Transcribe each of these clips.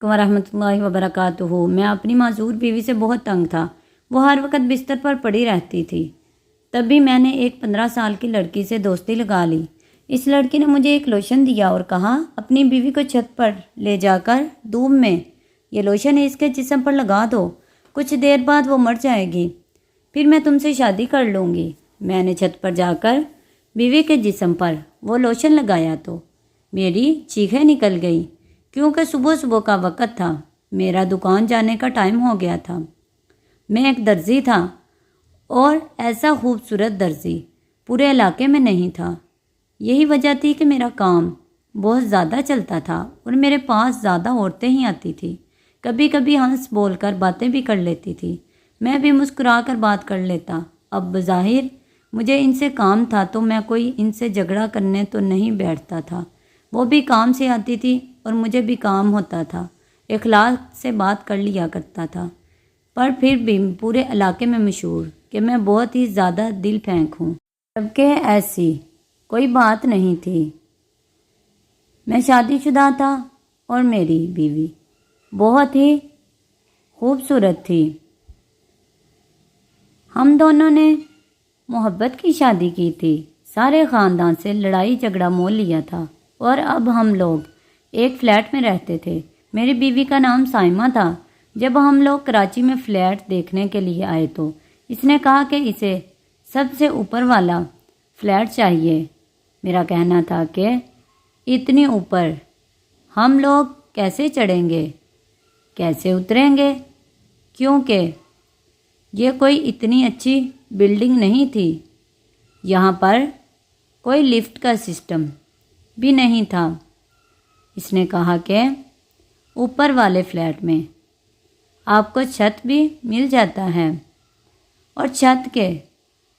ورحمۃ اللہ وبرکاتہ۔ میں اپنی معذور بیوی سے بہت تنگ تھا۔ وہ ہر وقت بستر پر پڑی رہتی تھی۔ تبھی میں نے ایک 15 سال کی لڑکی سے دوستی لگا لی۔ اس لڑکی نے مجھے ایک لوشن دیا اور کہا اپنی بیوی کو چھت پر لے جا کر دھوپ میں یہ لوشن اس کے جسم پر لگا دو، کچھ دیر بعد وہ مر جائے گی، پھر میں تم سے شادی کر لوں گی۔ میں نے چھت پر جا کر بیوی کے جسم پر وہ لوشن لگایا تو میری چیخیں نکل گئی، کیونکہ صبح صبح کا وقت تھا، میرا دکان جانے کا ٹائم ہو گیا تھا۔ میں ایک درزی تھا اور ایسا خوبصورت درزی پورے علاقے میں نہیں تھا۔ یہی وجہ تھی کہ میرا کام بہت زیادہ چلتا تھا اور میرے پاس زیادہ عورتیں ہی آتی تھیں۔ کبھی کبھی ہنس بول کر باتیں بھی کر لیتی تھی، میں بھی مسکرا کر بات کر لیتا۔ اب بظاہر مجھے ان سے کام تھا تو میں کوئی ان سے جھگڑا کرنے تو نہیں بیٹھتا تھا۔ وہ بھی کام سے آتی تھی اور مجھے بھی کام ہوتا تھا، اخلاق سے بات کر لیا کرتا تھا، پر پھر بھی پورے علاقے میں مشہور کہ میں بہت ہی زیادہ دل پھینک ہوں، جبکہ ایسی کوئی بات نہیں تھی۔ میں شادی شدہ تھا اور میری بیوی بہت ہی خوبصورت تھی۔ ہم دونوں نے محبت کی شادی کی تھی، سارے خاندان سے لڑائی جھگڑا مول لیا تھا اور اب ہم لوگ ایک فلیٹ میں رہتے تھے۔ میری بیوی کا نام سائمہ تھا۔ جب ہم لوگ کراچی میں فلیٹ دیکھنے کے لیے آئے تو اس نے کہا کہ اسے سب سے اوپر والا فلیٹ چاہیے۔ میرا کہنا تھا کہ اتنی اوپر ہم لوگ کیسے چڑھیں گے، کیسے اتریں گے، کیونکہ یہ کوئی اتنی اچھی بلڈنگ نہیں تھی، یہاں پر کوئی لفٹ کا سسٹم بھی نہیں تھا۔ اس نے کہا کہ اوپر والے فلیٹ میں آپ کو چھت بھی مل جاتا ہے اور چھت کے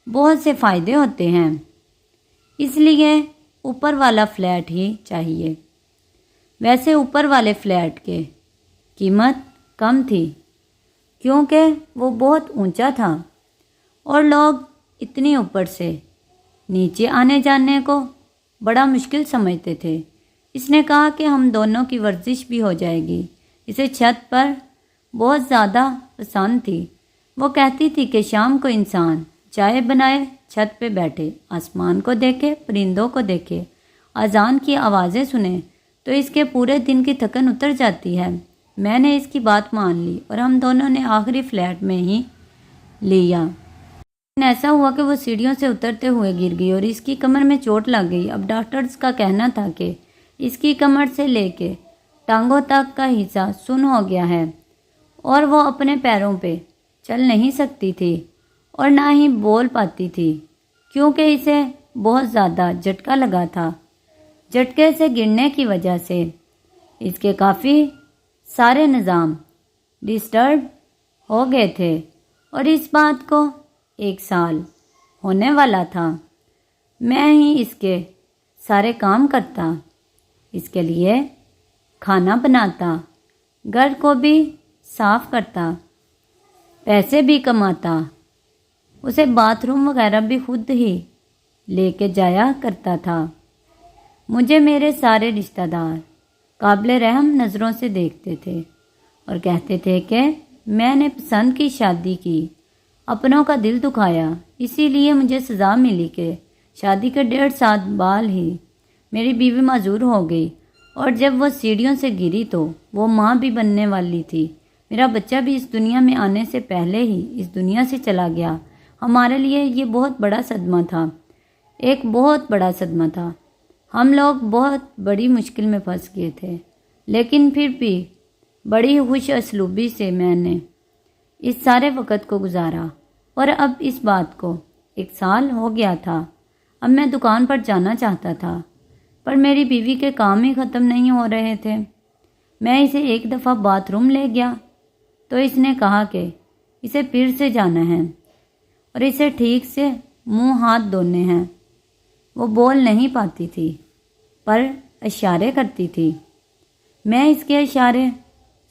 بہت سے فائدے ہوتے ہیں، اس لیے اوپر والا فلیٹ ہی چاہیے۔ ویسے اوپر والے فلیٹ کے قیمت کم تھی کیونکہ وہ بہت اونچا تھا اور لوگ اتنی اوپر سے نیچے آنے جانے کو بڑا مشکل سمجھتے تھے۔ اس نے کہا کہ ہم دونوں کی ورزش بھی ہو جائے گی۔ اسے چھت پر بہت زیادہ پسند تھی۔ وہ کہتی تھی کہ شام کو انسان چائے بنائے، چھت پہ بیٹھے، آسمان کو دیکھے، پرندوں کو دیکھے، اذان کی آوازیں سنے تو اس کے پورے دن کی تھکن اتر جاتی ہے۔ میں نے اس کی بات مان لی اور ہم دونوں نے آخری فلیٹ میں ہی لیا۔ ایسا ہوا کہ وہ سیڑھیوں سے اترتے ہوئے گر گئی اور اس کی کمر میں چوٹ لگ گئی۔ اب ڈاکٹرز کا کہنا تھا کہ اس کی کمر سے لے کے ٹانگوں تک کا حصہ سن ہو گیا ہے اور وہ اپنے پیروں پہ چل نہیں سکتی تھی اور نہ ہی بول پاتی تھی، کیونکہ اسے بہت زیادہ جھٹکا لگا تھا۔ جھٹکے سے گرنے کی وجہ سے اس کے کافی سارے نظام ڈسٹرب ہو گئے تھے اور اس بات کو 1 سال ہونے والا تھا۔ میں ہی اس کے سارے کام کرتا، اس کے لیے کھانا بناتا، گھر کو بھی صاف کرتا، پیسے بھی کماتا، اسے باتھ روم وغیرہ بھی خود ہی لے کے جایا کرتا تھا۔ مجھے میرے سارے رشتہ دار قابل رحم نظروں سے دیکھتے تھے اور کہتے تھے کہ میں نے پسند کی شادی کی، اپنوں کا دل دکھایا، اسی لیے مجھے سزا ملی کہ شادی کے 1.5 سال بعد ہی میری بیوی معذور ہو گئی اور جب وہ سیڑھیوں سے گری تو وہ ماں بھی بننے والی تھی۔ میرا بچہ بھی اس دنیا میں آنے سے پہلے ہی اس دنیا سے چلا گیا۔ ہمارے لیے یہ بہت بڑا صدمہ تھا، ایک بہت بڑا صدمہ تھا۔ ہم لوگ بہت بڑی مشکل میں پھنس گئے تھے، لیکن پھر بھی بڑی خوش اسلوبی سے میں نے اس سارے وقت کو گزارا اور اب اس بات کو 1 سال ہو گیا تھا۔ اب میں دکان پر جانا چاہتا تھا پر میری بیوی کے کام ہی ختم نہیں ہو رہے تھے۔ میں اسے ایک دفعہ باتھ روم لے گیا تو اس نے کہا کہ اسے پھر سے جانا ہے اور اسے ٹھیک سے منہ ہاتھ دھونے ہیں۔ وہ بول نہیں پاتی تھی پر اشارے کرتی تھی، میں اس کے اشارے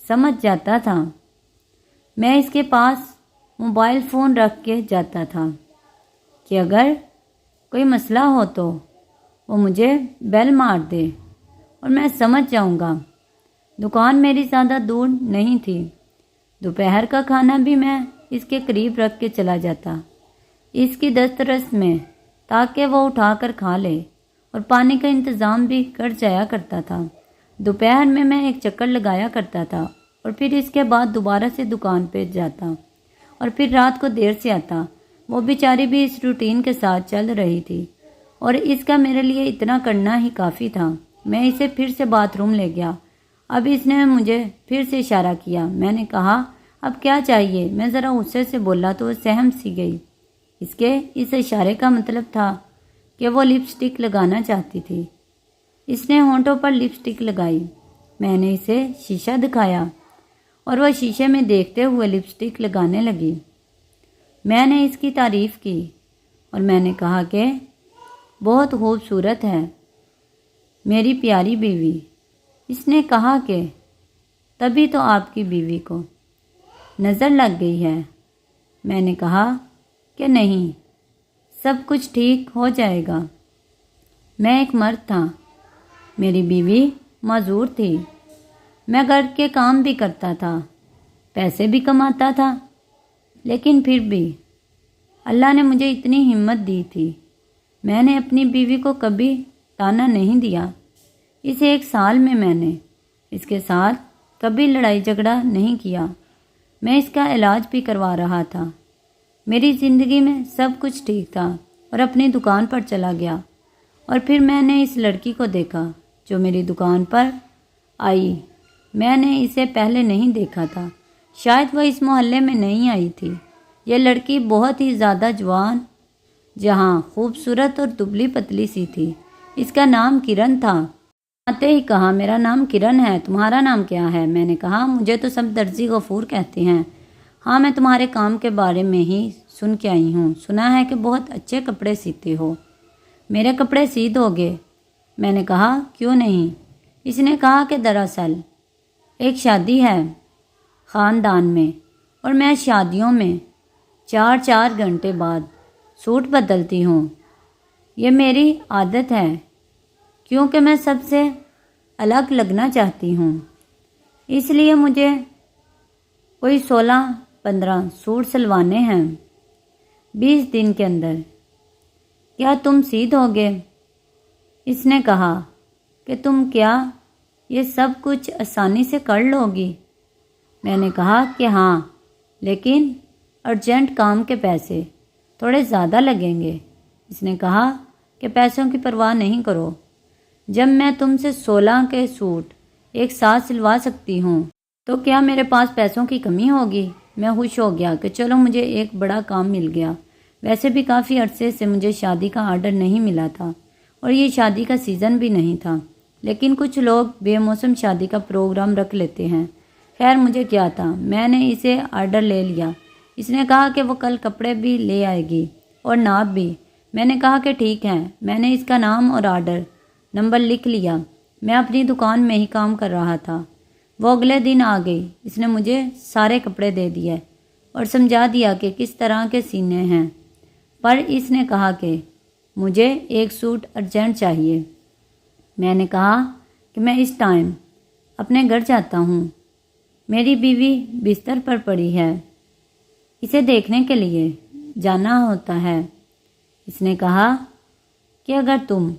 سمجھ جاتا تھا۔ میں اس کے پاس موبائل فون رکھ کے جاتا تھا کہ اگر کوئی مسئلہ ہو تو وہ مجھے بیل مار دے اور میں سمجھ جاؤں گا۔ دکان میری زیادہ دور نہیں تھی۔ دوپہر کا کھانا بھی میں اس کے قریب رکھ کے چلا جاتا، اس کی دسترس میں، تاکہ وہ اٹھا کر کھا لے، اور پانی کا انتظام بھی کر جایا کرتا تھا۔ دوپہر میں ایک چکر لگایا کرتا تھا اور پھر اس کے بعد دوبارہ سے دکان پہ جاتا اور پھر رات کو دیر سے آتا۔ وہ بیچاری بھی اس روٹین کے ساتھ چل رہی تھی اور اس کا میرے لیے اتنا کرنا ہی کافی تھا۔ میں اسے پھر سے باتھ روم لے گیا۔ اب اس نے مجھے پھر سے اشارہ کیا۔ میں نے کہا اب کیا چاہیے؟ میں ذرا غصے سے بولا تو وہ سہم سی گئی۔ اس کے اس اشارے کا مطلب تھا کہ وہ لپسٹک لگانا چاہتی تھی۔ اس نے ہونٹوں پر لپسٹک لگائی۔ میں نے اسے شیشہ دکھایا اور وہ شیشے میں دیکھتے ہوئے لپسٹک لگانے لگی۔ میں نے اس کی تعریف کی اور میں نے کہا کہ بہت خوبصورت ہے میری پیاری بیوی۔ اس نے کہا کہ تبھی تو آپ کی بیوی کو نظر لگ گئی ہے۔ میں نے کہا کہ نہیں، سب کچھ ٹھیک ہو جائے گا۔ میں ایک مرد تھا، میری بیوی معذور تھی۔ میں گھر کے کام بھی کرتا تھا، پیسے بھی کماتا تھا، لیکن پھر بھی اللہ نے مجھے اتنی ہمت دی تھی۔ میں نے اپنی بیوی کو کبھی تانا نہیں دیا۔ اس 1 سال میں نے اس کے ساتھ کبھی لڑائی جھگڑا نہیں کیا۔ میں اس کا علاج بھی کروا رہا تھا۔ میری زندگی میں سب کچھ ٹھیک تھا اور اپنی دکان پر چلا گیا، اور پھر میں نے اس لڑکی کو دیکھا جو میری دکان پر آئی۔ میں نے اسے پہلے نہیں دیکھا تھا، شاید وہ اس محلے میں نہیں آئی تھی۔ یہ لڑکی بہت ہی زیادہ جوان جہاں خوبصورت اور دبلی پتلی سی تھی۔ اس کا نام کرن تھا۔ آتے ہی کہا میرا نام کرن ہے، تمہارا نام کیا ہے؟ میں نے کہا مجھے تو سب درزی غفور کہتے ہیں۔ ہاں، میں تمہارے کام کے بارے میں ہی سن کے آئی ہوں، سنا ہے کہ بہت اچھے کپڑے سیتے ہو، میرے کپڑے سی دو گے؟ میں نے کہا کیوں نہیں۔ اس نے کہا کہ دراصل ایک شادی ہے خاندان میں اور میں شادیوں میں 4 گھنٹے بعد سوٹ بدلتی ہوں۔ یہ میری عادت ہے کیونکہ میں سب سے الگ لگنا چاہتی ہوں، اس لیے مجھے کوئی 16-15 سوٹ سلوانے ہیں 20 دن کے اندر۔ کیا تم سی دو گے؟ اس نے کہا کہ تم کیا یہ سب کچھ آسانی سے کر لو گی؟ میں نے کہا کہ ہاں، لیکن ارجنٹ کام کے پیسے تھوڑے زیادہ لگیں گے۔ اس نے کہا کہ پیسوں کی پرواہ نہیں کرو، جب میں تم سے 16 کے سوٹ ایک ساتھ سلوا سکتی ہوں تو کیا میرے پاس پیسوں کی کمی ہوگی؟ میں خوش ہو گیا کہ چلو مجھے ایک بڑا کام مل گیا۔ ویسے بھی کافی عرصے سے مجھے شادی کا آرڈر نہیں ملا تھا اور یہ شادی کا سیزن بھی نہیں تھا، لیکن کچھ لوگ بے موسم شادی کا پروگرام رکھ لیتے ہیں۔ خیر مجھے کیا تھا، میں نے اسے آرڈر لے لیا۔ اس نے کہا کہ وہ کل کپڑے بھی لے آئے گی اور ناپ بھی۔ میں نے کہا کہ ٹھیک ہے۔ میں نے اس کا نام اور آرڈر نمبر لکھ لیا۔ میں اپنی دکان میں ہی کام کر رہا تھا۔ وہ اگلے دن آ گئی۔ اس نے مجھے سارے کپڑے دے دیے اور سمجھا دیا کہ کس طرح کے سینے ہیں، پر اس نے کہا کہ مجھے ایک سوٹ ارجنٹ چاہیے۔ میں نے کہا کہ میں اس ٹائم اپنے گھر جاتا ہوں، میری بیوی بستر پر پڑی ہے، اسے دیکھنے کے لیے جانا ہوتا ہے۔ اس نے کہا کہ اگر تم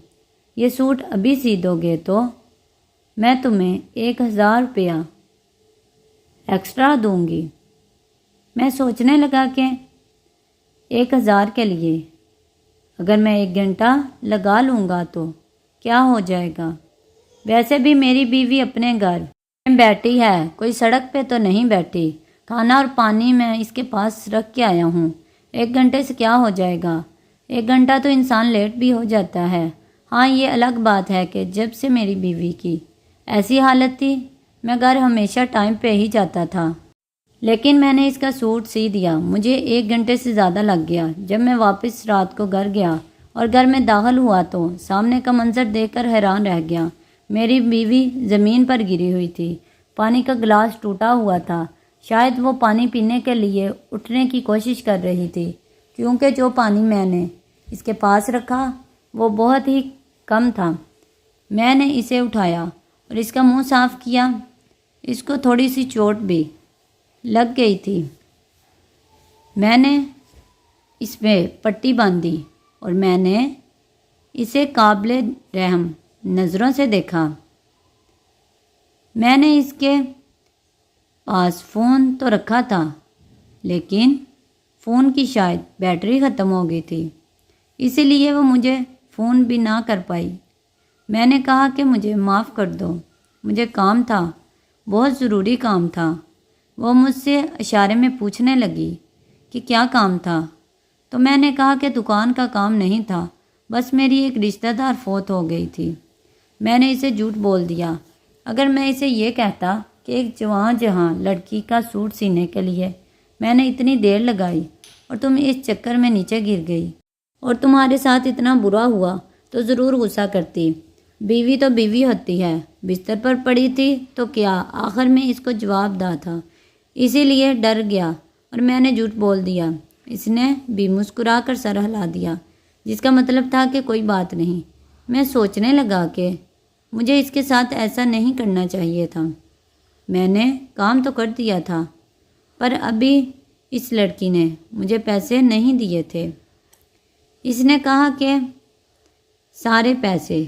یہ سوٹ ابھی سی دو گے تو میں تمہیں 1000 روپیہ ایکسٹرا دوں گی۔ میں سوچنے لگا کہ 1000 کے لیے اگر میں 1 گھنٹہ لگا لوں گا تو کیا ہو جائے گا؟ ویسے بھی میری بیوی اپنے گھر میں بیٹھی ہے، کوئی سڑک پہ تو نہیں بیٹھی۔ کھانا اور پانی میں اس کے پاس رکھ کے آیا ہوں، 1 گھنٹے سے کیا ہو جائے گا؟ 1 گھنٹہ تو انسان لیٹ بھی ہو جاتا ہے۔ ہاں یہ الگ بات ہے کہ جب سے میری بیوی کی ایسی حالت تھی میں گھر ہمیشہ ٹائم پہ ہی جاتا تھا، لیکن میں نے اس کا سوٹ سی دیا۔ مجھے 1 گھنٹے سے زیادہ لگ گیا۔ جب میں واپس رات کو گھر گیا اور گھر میں داخل ہوا تو سامنے کا منظر دیکھ کر حیران رہ گیا۔ میری بیوی زمین پر گری ہوئی تھی، پانی کا گلاس ٹوٹا ہوا تھا، شاید وہ پانی پینے کے لیے اٹھنے کی کوشش کر رہی تھی، کیونکہ جو پانی میں نے اس کے پاس رکھا وہ بہت ہی کم تھا۔ میں نے اسے اٹھایا اور اس کا منہ صاف کیا۔ اس کو تھوڑی سی چوٹ بھی لگ گئی تھی۔ میں نے اس پہ پٹی باندھی اور میں نے اسے قابل رحم نظروں سے دیکھا۔ میں نے اس کے پاس فون تو رکھا تھا، لیکن فون کی شاید بیٹری ختم ہو گئی تھی، اسی لیے وہ مجھے فون بھی نہ کر پائی۔ میں نے کہا کہ مجھے معاف کر دو، مجھے کام تھا، بہت ضروری کام تھا۔ وہ مجھ سے اشارے میں پوچھنے لگی کہ کیا کام تھا، تو میں نے کہا کہ دکان کا کام نہیں تھا، بس میری ایک رشتہ دار فوت ہو گئی تھی۔ میں نے اسے جھوٹ بول دیا۔ اگر میں اسے یہ کہتا کہ ایک جوان جہاں لڑکی کا سوٹ سینے کے لیے میں نے اتنی دیر لگائی اور تم اس چکر میں نیچے گر گئی اور تمہارے ساتھ اتنا برا ہوا تو ضرور غصہ کرتی۔ بیوی تو بیوی ہوتی ہے، بستر پر پڑی تھی تو کیا، آخر میں اس کو جواب دہ تھا، اسی لیے ڈر گیا اور میں نے جھوٹ بول دیا۔ اس نے بھی مسکرا کر سر ہلا دیا، جس کا مطلب تھا کہ کوئی بات نہیں۔ میں سوچنے لگا کہ مجھے اس کے ساتھ ایسا نہیں کرنا چاہیے تھا۔ میں نے کام تو کر دیا تھا، پر ابھی اس لڑکی نے مجھے پیسے نہیں دیے تھے۔ اس نے کہا کہ سارے پیسے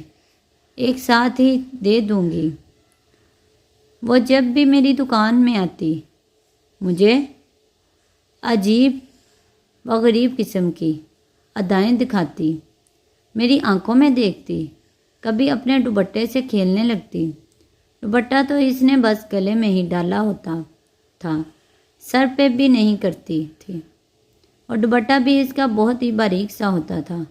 ایک ساتھ ہی دے دوں گی۔ وہ جب بھی میری دکان میں آتی مجھے عجیب و غریب قسم کی ادائیں دکھاتی، میری آنکھوں میں دیکھتی، کبھی اپنے دوپٹے سے کھیلنے لگتی۔ دوپٹہ تو اس نے بس گلے میں ہی ڈالا ہوتا تھا، سر پہ بھی نہیں کرتی تھی، اور دوپٹہ بھی اس کا بہت ہی باریک سا ہوتا تھا۔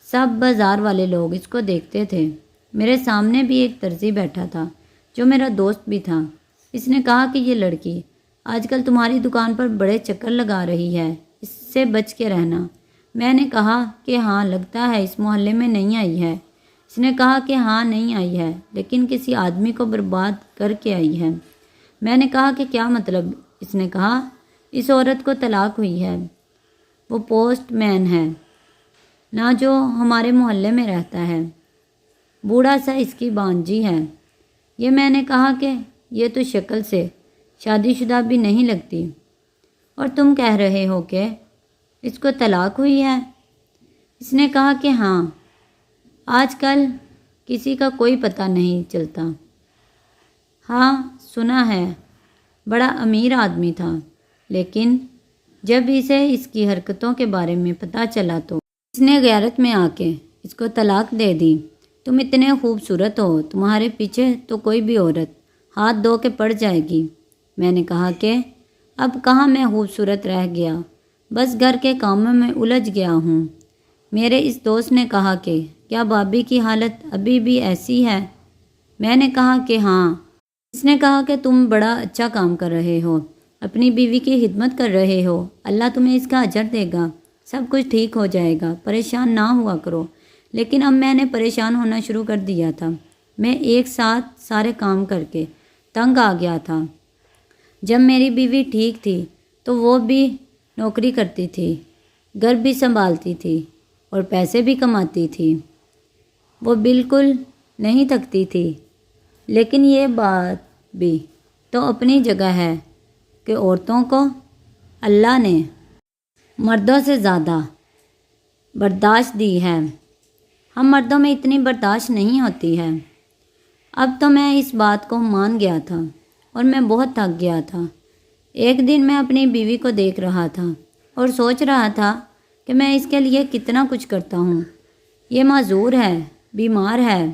سب بازار والے لوگ اس کو دیکھتے تھے۔ میرے سامنے بھی ایک درزی بیٹھا تھا جو میرا دوست بھی تھا۔ اس نے کہا کہ یہ لڑکی آج کل تمہاری دکان پر بڑے چکر لگا رہی ہے، اس سے بچ کے رہنا۔ میں نے کہا کہ ہاں، لگتا ہے اس محلے میں نہیں آئی ہے۔ اس نے کہا کہ ہاں نہیں آئی ہے، لیکن کسی آدمی کو برباد کر کے آئی ہے۔ میں نے کہا کہ کیا مطلب؟ اس نے کہا اس عورت کو طلاق ہوئی ہے، وہ پوسٹ مین ہے نہ جو ہمارے محلے میں رہتا ہے، بوڑھا سا اس کی بانجی ہے۔ یہ میں نے کہا کہ یہ تو شکل سے شادی شدہ بھی نہیں لگتی، اور تم کہہ رہے ہو کہ اس کو طلاق ہوئی ہے؟ اس نے کہا کہ ہاں، آج کل کسی کا کوئی پتہ نہیں چلتا۔ ہاں سنا ہے، بڑا امیر آدمی تھا، لیکن جب اسے اس کی حرکتوں کے بارے میں پتہ چلا تو اس نے غیرت میں آ کے اس کو طلاق دے دی۔ تم اتنے خوبصورت ہو، تمہارے پیچھے تو کوئی بھی عورت ہاتھ دھو کے پڑ جائے گی۔ میں نے کہا کہ اب کہاں میں خوبصورت رہ گیا، بس گھر کے کاموں میں الجھ گیا ہوں۔ میرے اس دوست نے کہا کہ کیا بھابھی کی حالت ابھی بھی ایسی ہے؟ میں نے کہا کہ ہاں۔ اس نے کہا کہ تم بڑا اچھا کام کر رہے ہو، اپنی بیوی کی خدمت کر رہے ہو، اللہ تمہیں اس کا اجر دے گا، سب کچھ ٹھیک ہو جائے گا، پریشان نہ ہوا کرو۔ لیکن اب میں نے پریشان ہونا شروع کر دیا تھا۔ میں ایک ساتھ سارے کام کر کے تنگ آ گیا تھا۔ جب میری بیوی ٹھیک تھی تو وہ بھی نوکری کرتی تھی، گھر بھی سنبھالتی تھی اور پیسے بھی کماتی تھی، وہ بالکل نہیں تھکتی تھی۔ لیکن یہ بات بھی تو اپنی جگہ ہے کہ عورتوں کو اللہ نے مردوں سے زیادہ برداشت دی ہے، ہم مردوں میں اتنی برداشت نہیں ہوتی ہے۔ اب تو میں اس بات کو مان گیا تھا اور میں بہت تھک گیا تھا۔ ایک دن میں اپنی بیوی کو دیکھ رہا تھا اور سوچ رہا تھا کہ میں اس کے لیے کتنا کچھ کرتا ہوں۔ یہ معذور ہے، بیمار ہے،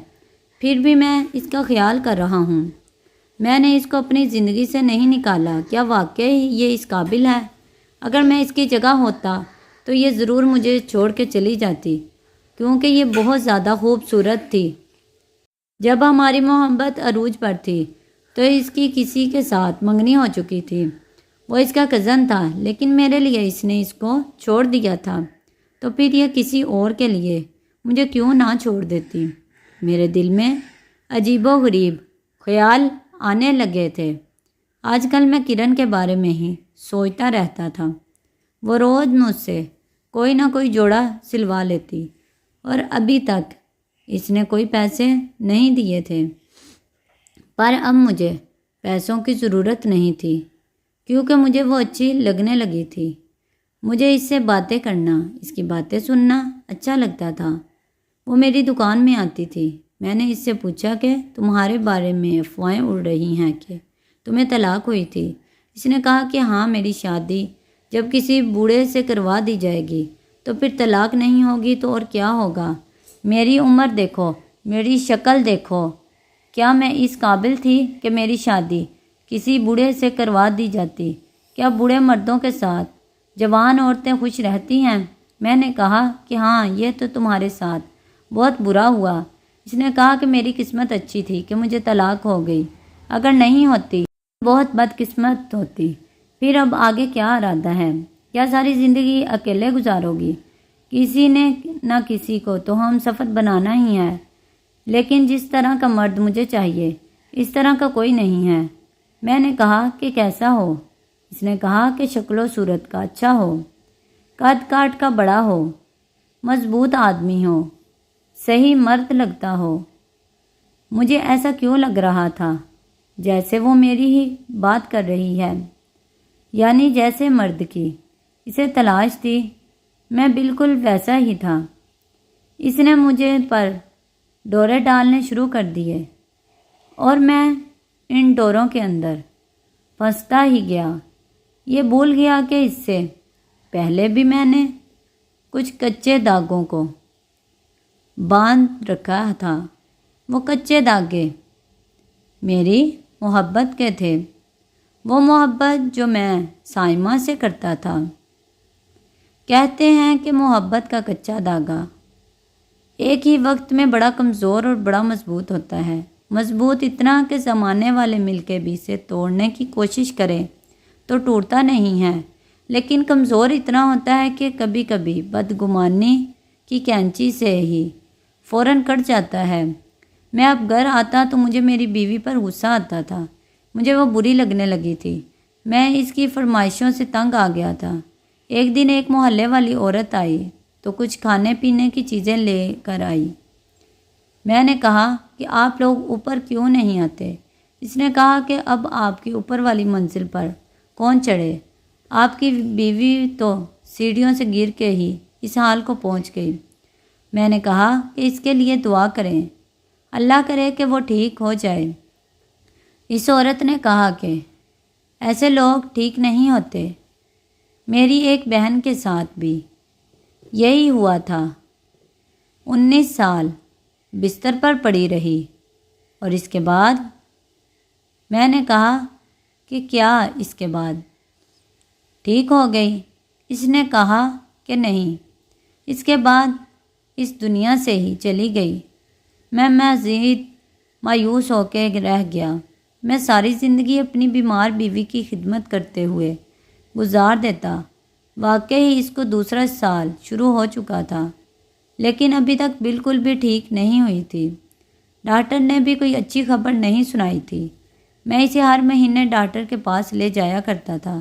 پھر بھی میں اس کا خیال کر رہا ہوں۔ میں نے اس کو اپنی زندگی سے نہیں نکالا۔ کیا واقعی یہ اس قابل ہے؟ اگر میں اس کی جگہ ہوتا تو یہ ضرور مجھے چھوڑ کے چلی جاتی، کیونکہ یہ بہت زیادہ خوبصورت تھی۔ جب ہماری محبت عروج پر تھی تو اس کی کسی کے ساتھ منگنی ہو چکی تھی، وہ اس کا کزن تھا، لیکن میرے لیے اس نے اس کو چھوڑ دیا تھا، تو پھر یہ کسی اور کے لیے مجھے کیوں نہ چھوڑ دیتی؟ میرے دل میں عجیب و غریب خیال آنے لگے تھے۔ آج کل میں کرن کے بارے میں ہی سوچتا رہتا تھا۔ وہ روز مجھ سے کوئی نہ کوئی جوڑا سلوا لیتی، اور ابھی تک اس نے کوئی پیسے نہیں دیے تھے، پر اب مجھے پیسوں کی ضرورت نہیں تھی کیونکہ مجھے وہ اچھی لگنے لگی تھی۔ مجھے اس سے باتیں کرنا، اس کی باتیں سننا اچھا لگتا تھا۔ وہ میری دکان میں آتی تھی۔ میں نے اس سے پوچھا کہ تمہارے بارے میں افواہیں اڑ رہی ہیں کہ تمہیں طلاق ہوئی تھی۔ اس نے کہا کہ ہاں، میری شادی جب کسی بوڑھے سے کروا دی جائے گی تو پھر طلاق نہیں ہوگی تو اور کیا ہوگا؟ میری عمر دیکھو، میری شکل دیکھو، کیا میں اس قابل تھی کہ میری شادی کسی بوڑھے سے کروا دی جاتی؟ کیا بوڑھے مردوں کے ساتھ جوان عورتیں خوش رہتی ہیں؟ میں نے کہا کہ ہاں، یہ تو تمہارے ساتھ بہت برا ہوا۔ اس نے کہا کہ میری قسمت اچھی تھی کہ مجھے طلاق ہو گئی، اگر نہیں ہوتی بہت بدقسمت ہوتی۔ پھر اب آگے کیا ارادہ ہے؟ کیا ساری زندگی اکیلے گزارو گی؟ کسی نے نہ کسی کو تو ہم سفر بنانا ہی ہے، لیکن جس طرح کا مرد مجھے چاہیے اس طرح کا کوئی نہیں ہے۔ میں نے کہا کہ کیسا ہو؟ اس نے کہا کہ شکل و صورت کا اچھا ہو، قد کاٹ کا بڑا ہو، مضبوط آدمی ہو، صحیح مرد لگتا ہو۔ مجھے ایسا کیوں لگ رہا تھا جیسے وہ میری ہی بات کر رہی ہے، یعنی جیسے مرد کی اسے تلاش تھی، میں بالکل ویسا ہی تھا۔ اس نے مجھے پر ڈورے ڈالنے شروع کر دیے اور میں ان ڈوروں کے اندر پھنستا ہی گیا۔ یہ بھول گیا کہ اس سے پہلے بھی میں نے کچھ کچے داغوں کو باندھ رکھا تھا۔ وہ کچے دھاگے میری محبت کے تھے، وہ محبت جو میں سائمہ سے کرتا تھا۔ کہتے ہیں کہ محبت کا کچا دھاگا ایک ہی وقت میں بڑا کمزور اور بڑا مضبوط ہوتا ہے۔ مضبوط اتنا کہ زمانے والے مل کے بھی اسے توڑنے کی کوشش کریں تو ٹوٹتا نہیں ہے، لیکن کمزور اتنا ہوتا ہے کہ کبھی کبھی بدگمانی کی کینچی سے ہی فوراً کٹ جاتا ہے۔ میں اب گھر آتا تو مجھے میری بیوی پر غصہ آتا تھا۔ مجھے وہ بری لگنے لگی تھی۔ میں اس کی فرمائشوں سے تنگ آ گیا تھا۔ ایک دن ایک محلے والی عورت آئی تو کچھ کھانے پینے کی چیزیں لے کر آئی۔ میں نے کہا کہ آپ لوگ اوپر کیوں نہیں آتے؟ اس نے کہا کہ اب آپ کی اوپر والی منزل پر کون چڑھے؟ آپ کی بیوی تو سیڑھیوں سے گر کے ہی اس حال کو پہنچ گئی۔ میں نے کہا کہ اس کے لیے دعا کریں، اللہ کرے کہ وہ ٹھیک ہو جائے۔ اس عورت نے کہا کہ ایسے لوگ ٹھیک نہیں ہوتے۔ میری ایک بہن کے ساتھ بھی یہی ہوا تھا۔ 19 سال بستر پر پڑی رہی اور اس کے بعد؟ میں نے کہا کہ کیا اس کے بعد؟ ٹھیک ہو گئی۔ اس نے کہا کہ نہیں، اس کے بعد اس دنیا سے ہی چلی گئی۔ میں مزید مایوس ہو کے رہ گیا۔ میں ساری زندگی اپنی بیمار بیوی کی خدمت کرتے ہوئے گزار دیتا۔ واقعی اس کو دوسرا سال شروع ہو چکا تھا، لیکن ابھی تک بالکل بھی ٹھیک نہیں ہوئی تھی۔ ڈاکٹر نے بھی کوئی اچھی خبر نہیں سنائی تھی۔ میں اسے ہر مہینے ڈاکٹر کے پاس لے جایا کرتا تھا۔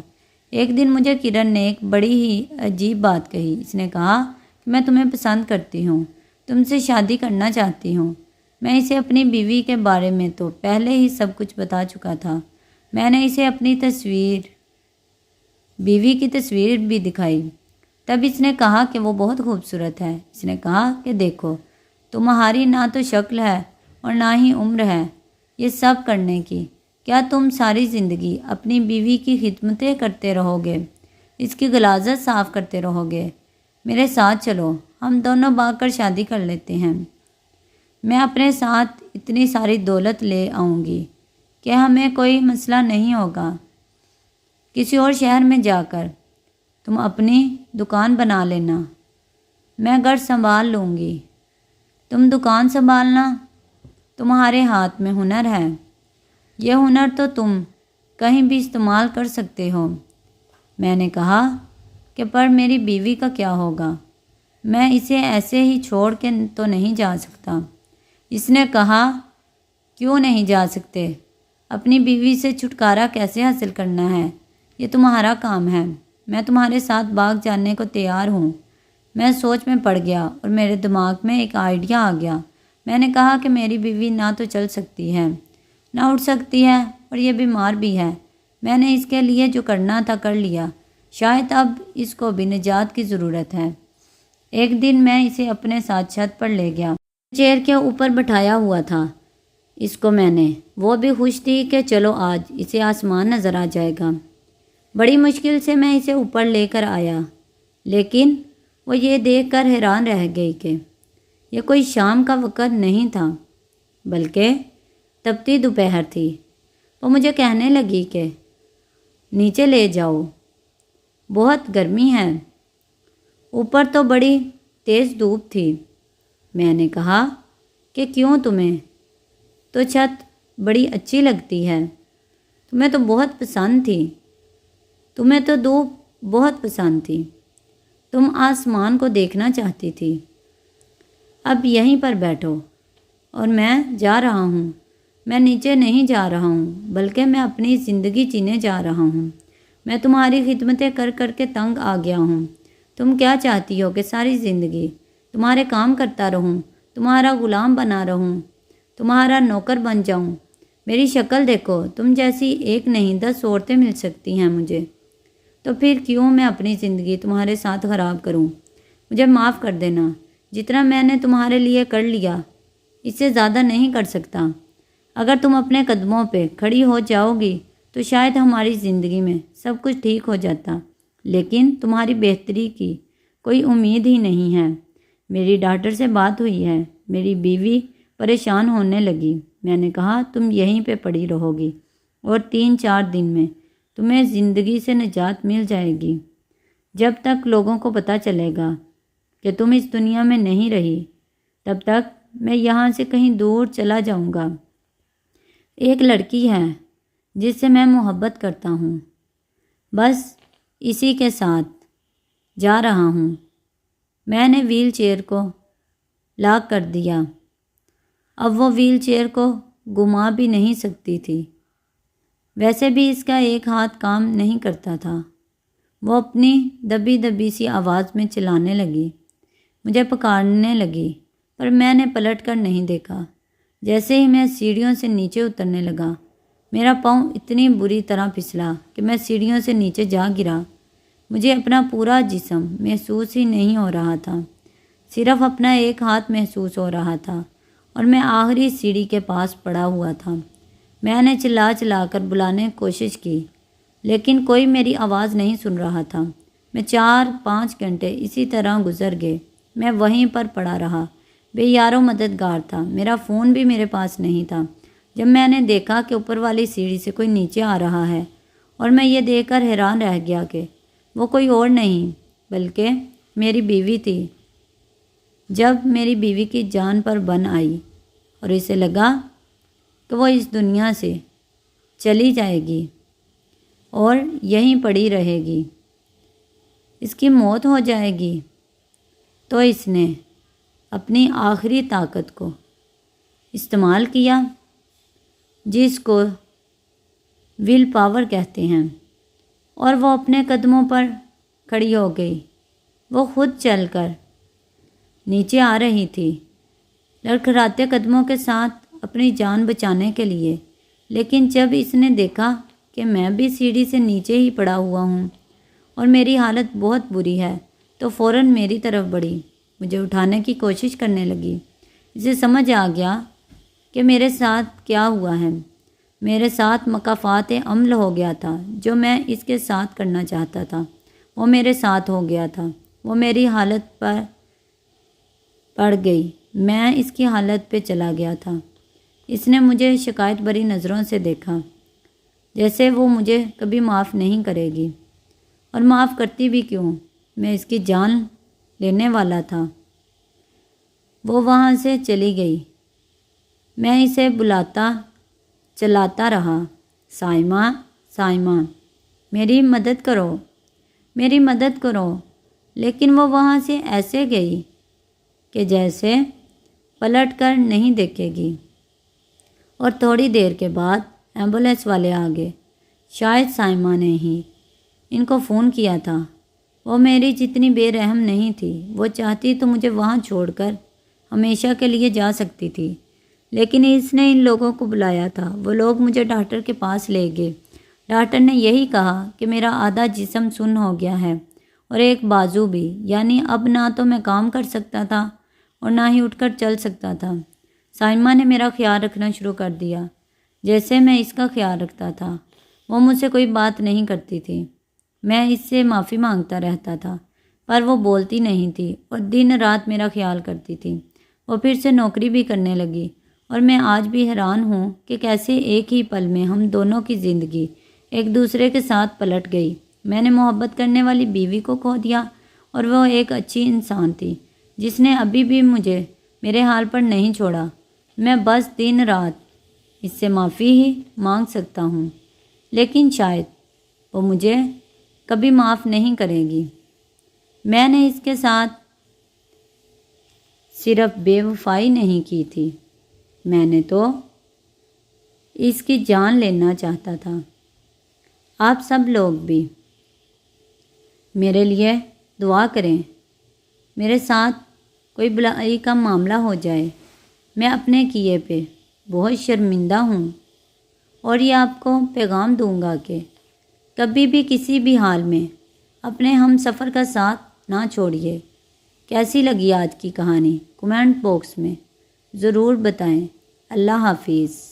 ایک دن مجھے کرن نے ایک بڑی ہی عجیب بات کہی۔ اس نے کہا کہ میں تمہیں پسند کرتی ہوں، تم سے شادی کرنا چاہتی ہوں۔ میں اسے اپنی بیوی کے بارے میں تو پہلے ہی سب کچھ بتا چکا تھا۔ میں نے اسے اپنی بیوی کی تصویر بھی دکھائی۔ تب اس نے کہا کہ وہ بہت خوبصورت ہے۔ اس نے کہا کہ دیکھو، تمہاری نہ تو شکل ہے اور نہ ہی عمر ہے یہ سب کرنے کی۔ کیا تم ساری زندگی اپنی بیوی کی خدمتیں کرتے رہو گے، اس کی غلاظت صاف کرتے رہو گے؟ میرے ساتھ چلو، ہم دونوں بھاگ کر شادی کر لیتے ہیں۔ میں اپنے ساتھ اتنی ساری دولت لے آؤں گی کہ ہمیں کوئی مسئلہ نہیں ہوگا۔ کسی اور شہر میں جا کر تم اپنی دکان بنا لینا، میں گھر سنبھال لوں گی۔ تم دکان سنبھالنا، تمہارے ہاتھ میں ہنر ہے، یہ ہنر تو تم کہیں بھی استعمال کر سکتے ہو۔ میں نے کہا کہ پر میری بیوی کا کیا ہوگا؟ میں اسے ایسے ہی چھوڑ کے تو نہیں جا سکتا۔ اس نے کہا کیوں نہیں جا سکتے؟ اپنی بیوی سے چھٹکارا کیسے حاصل کرنا ہے یہ تمہارا کام ہے۔ میں تمہارے ساتھ بھاگ جانے کو تیار ہوں۔ میں سوچ میں پڑ گیا اور میرے دماغ میں ایک آئیڈیا آ گیا۔ میں نے کہا کہ میری بیوی نہ تو چل سکتی ہے، نہ اٹھ سکتی ہے اور یہ بیمار بھی ہے۔ میں نے اس کے لیے جو کرنا تھا کر لیا، شاید اب اس کو بھی نجات کی ضرورت ہے۔ ایک دن میں اسے اپنے ساتھ چھت پر لے گیا۔ چیئر کے اوپر بٹھایا ہوا تھا اس کو میں نے۔ وہ بھی خوش تھی کہ چلو آج اسے آسمان نظر آ جائے گا۔ بڑی مشکل سے میں اسے اوپر لے کر آیا، لیکن وہ یہ دیکھ کر حیران رہ گئی کہ یہ کوئی شام کا وقت نہیں تھا بلکہ تپتی دوپہر تھی۔ وہ مجھے کہنے لگی کہ نیچے لے جاؤ، بہت گرمی ہے۔ اوپر تو بڑی تیز دھوپ تھی۔ میں نے کہا کہ کیوں، تمہیں تو چھت بڑی اچھی لگتی ہے، تمہیں تو بہت پسند تھی، تمہیں تو دھوپ بہت پسند تھی، تم آسمان کو دیکھنا چاہتی تھی۔ اب یہیں پر بیٹھو اور میں جا رہا ہوں۔ میں نیچے نہیں جا رہا ہوں بلکہ میں اپنی زندگی جینے جا رہا ہوں۔ میں تمہاری خدمتیں کر کر کے تنگ آ گیا ہوں۔ تم کیا چاہتی ہو کہ ساری زندگی تمہارے کام کرتا رہوں، تمہارا غلام بنا رہوں، تمہارا نوکر بن جاؤں؟ میری شکل دیکھو، تم جیسی ایک نہیں 10 عورتیں مل سکتی ہیں مجھے، تو پھر کیوں میں اپنی زندگی تمہارے ساتھ خراب کروں؟ مجھے معاف کر دینا، جتنا میں نے تمہارے لیے کر لیا اس سے زیادہ نہیں کر سکتا۔ اگر تم اپنے قدموں پہ کھڑی ہو جاؤ گی تو شاید ہماری زندگی میں سب کچھ ٹھیک ہو جاتا، لیکن تمہاری بہتری کی کوئی امید ہی نہیں ہے۔ میری ڈاکٹر سے بات ہوئی ہے، میری بیوی پریشان ہونے لگی۔ میں نے کہا تم یہیں پہ پڑی رہو گی اور 3-4 دن میں تمہیں زندگی سے نجات مل جائے گی۔ جب تک لوگوں کو پتہ چلے گا کہ تم اس دنیا میں نہیں رہی، تب تک میں یہاں سے کہیں دور چلا جاؤں گا۔ ایک لڑکی ہے جس سے میں محبت کرتا ہوں، بس اسی کے ساتھ جا رہا ہوں۔ میں نے وہیل چیئر کو لاک کر دیا۔ اب وہ وہیل چیئر کو گھما بھی نہیں سکتی تھی۔ ویسے بھی اس کا ایک ہاتھ کام نہیں کرتا تھا۔ وہ اپنی دبی دبی سی آواز میں چلانے لگی، مجھے پکارنے لگی، پر میں نے پلٹ کر نہیں دیکھا۔ جیسے ہی میں سیڑھیوں سے نیچے اترنے لگا، میرا پاؤں اتنی بری طرح پھسلا کہ میں سیڑھیوں سے نیچے جا گرا۔ مجھے اپنا پورا جسم محسوس ہی نہیں ہو رہا تھا، صرف اپنا ایک ہاتھ محسوس ہو رہا تھا اور میں آخری سیڑھی کے پاس پڑا ہوا تھا۔ میں نے چلا چلا کر بلانے کی کوشش کی، لیکن کوئی میری آواز نہیں سن رہا تھا۔ میں 4-5 گھنٹے اسی طرح گزر گئے۔ میں وہیں پر پڑا رہا، بے یار و مددگار تھا۔ میرا فون بھی میرے پاس نہیں تھا۔ جب میں نے دیکھا کہ اوپر والی سیڑھی سے کوئی نیچے آ رہا ہے، اور میں یہ دیکھ کر حیران رہ گیا کہ وہ کوئی اور نہیں بلکہ میری بیوی تھی۔ جب میری بیوی کی جان پر بن آئی اور اسے لگا کہ وہ اس دنیا سے چلی جائے گی اور یہیں پڑی رہے گی، اس کی موت ہو جائے گی، تو اس نے اپنی آخری طاقت کو استعمال کیا، جس کو ول پاور کہتے ہیں، اور وہ اپنے قدموں پر کھڑی ہو گئی۔ وہ خود چل کر نیچے آ رہی تھی، لڑکھڑاتے قدموں کے ساتھ اپنی جان بچانے کے لیے، لیکن جب اس نے دیکھا کہ میں بھی سیڑھی سے نیچے ہی پڑا ہوا ہوں اور میری حالت بہت بری ہے، تو فوراً میری طرف بڑھی، مجھے اٹھانے کی کوشش کرنے لگی۔ اسے سمجھ آ گیا کہ میرے ساتھ کیا ہوا ہے۔ میرے ساتھ مکافات عمل ہو گیا تھا۔ جو میں اس کے ساتھ کرنا چاہتا تھا وہ میرے ساتھ ہو گیا تھا۔ وہ میری حالت پر پڑ گئی، میں اس کی حالت پہ چلا گیا تھا۔ اس نے مجھے شکایت بری نظروں سے دیکھا، جیسے وہ مجھے کبھی معاف نہیں کرے گی، اور معاف کرتی بھی کیوں، میں اس کی جان لینے والا تھا۔ وہ وہاں سے چلی گئی۔ میں اسے بلاتا چلاتا رہا، سائمہ سائمہ، میری مدد کرو، میری مدد کرو، لیکن وہ وہاں سے ایسے گئی کہ جیسے پلٹ کر نہیں دیکھے گی۔ اور تھوڑی دیر کے بعد ایمبولینس والے آ گئے۔ شاید سائمہ نے ہی ان کو فون کیا تھا۔ وہ میری جتنی بے رحم نہیں تھی۔ وہ چاہتی تو مجھے وہاں چھوڑ کر ہمیشہ کے لیے جا سکتی تھی، لیکن اس نے ان لوگوں کو بلایا تھا۔ وہ لوگ مجھے ڈاکٹر کے پاس لے گئے۔ ڈاکٹر نے یہی کہا کہ میرا آدھا جسم سن ہو گیا ہے اور ایک بازو بھی، یعنی اب نہ تو میں کام کر سکتا تھا اور نہ ہی اٹھ کر چل سکتا تھا۔ سائمہ نے میرا خیال رکھنا شروع کر دیا جیسے میں اس کا خیال رکھتا تھا۔ وہ مجھ سے کوئی بات نہیں کرتی تھی، میں اس سے معافی مانگتا رہتا تھا، پر وہ بولتی نہیں تھی اور دن رات میرا خیال کرتی تھی۔ وہ پھر سے نوکری بھی کرنے لگی اور میں آج بھی حیران ہوں کہ کیسے ایک ہی پل میں ہم دونوں کی زندگی ایک دوسرے کے ساتھ پلٹ گئی۔ میں نے محبت کرنے والی بیوی کو کھو دیا اور وہ ایک اچھی انسان تھی جس نے ابھی بھی مجھے میرے حال پر نہیں چھوڑا۔ میں بس دن رات اس سے معافی ہی مانگ سکتا ہوں، لیکن شاید وہ مجھے کبھی معاف نہیں کرے گی۔ میں نے اس کے ساتھ صرف بے وفائی نہیں کی تھی، میں نے تو اس کی جان لینا چاہتا تھا۔ آپ سب لوگ بھی میرے لیے دعا کریں۔ میرے ساتھ کوئی بلائی کا معاملہ ہو جائے، میں اپنے کیے پہ بہت شرمندہ ہوں، اور یہ آپ کو پیغام دوں گا کہ کبھی بھی کسی بھی حال میں اپنے ہم سفر کا ساتھ نہ چھوڑیے۔ کیسی لگی آج کی کہانی؟ کمنٹ باکس میں ضرور بتائیں۔ اللہ حافظ۔